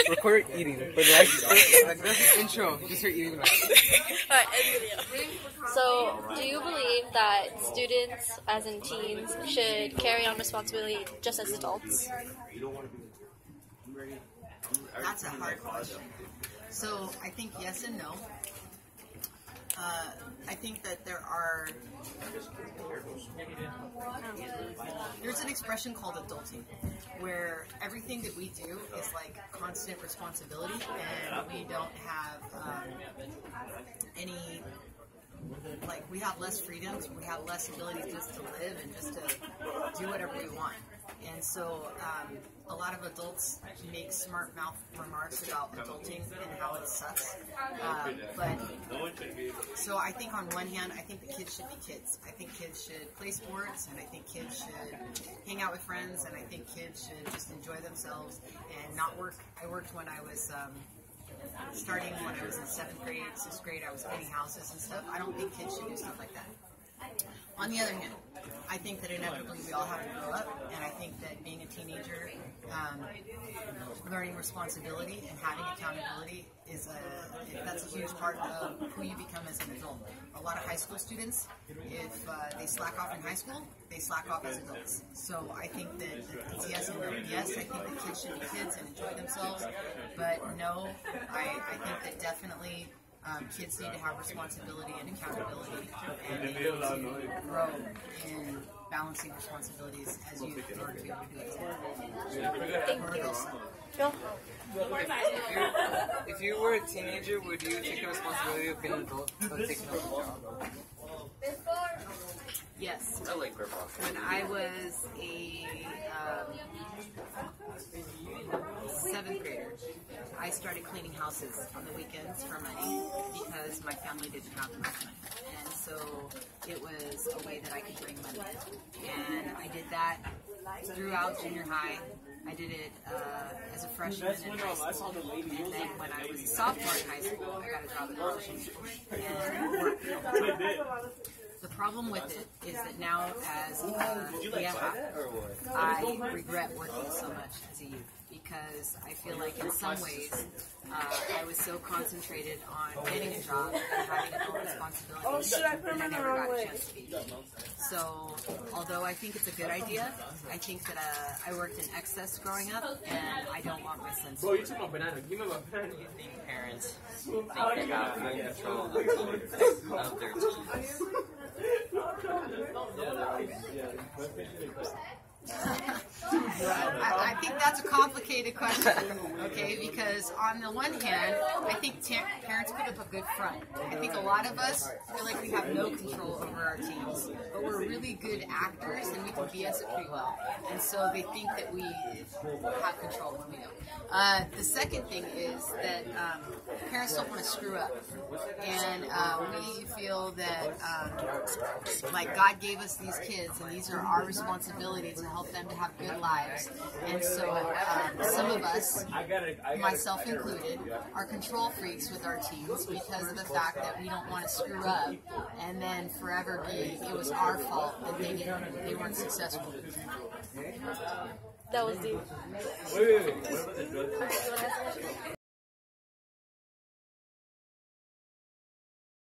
Record eating, but like this intro, just her eating. Alright, end video. So, do you believe that students, as in teens, should carry on responsibility just as adults? That's a hard question. So, I think yes and no. I think that there's an expression called adulting, where everything that we do is like constant responsibility, and we don't have any, like, we have less freedoms, we have less ability just to live and just to do whatever we want. And so a lot of adults make smart mouth remarks about adulting and how it sucks. So I think on one hand, I think the kids should be kids. I think kids should play sports, and I think kids should hang out with friends, and I think kids should just enjoy themselves and not work. I worked when I was starting when I was in 7th grade, 6th grade, I was cleaning houses and stuff. I don't think kids should do stuff like that. On the other hand, I think that inevitably we all have to grow up, and I think that being a teenager, learning responsibility and having accountability that's a huge part of who you become as an adult. A lot of high school students, if they slack off in high school, they slack off as adults. So I think that it's yes and no. Yes, I think that kids should be kids and enjoy themselves, but no, I think that definitely kids need to have responsibility and accountability, and they need to grow in balancing responsibilities as youth in order to be able to do it. Phil? If you were a teenager, would you take the responsibility of being an adult but taking over the job? Yes. I like grandpa. When I was a 7th grader, I started cleaning houses on the weekends for money because my family didn't have enough money. And so it was a way that I could bring money. And I did that throughout junior high. I did it as a freshman in high school, and then when I was a sophomore in high school, I got a job at Washington and worked. The problem with it is that now, as I regret working so much as a youth, because I feel like in some ways I was so concentrated on getting a job and having adult responsibilities that I never got a chance to be. So, although I think it's a good idea, I think that I worked in excess growing up, and I don't want my sons to. Do you think parents think they got full control of their teens? I think that's a complicated question, okay, because on the one hand, I think parents put up a good front. I think a lot of us feel like we have no control over our teens, but we're really good actors and we can BS it pretty well. And so they think that we have control when we don't. The second thing is that parents don't want to screw up. And we feel that like God gave us these kids, and these are our responsibility to help them to have good lives. And so some of us, myself included, are control freaks with our teens because of the fact that we don't want to screw up and then forever be, it was our fault that they weren't successful. That was deep.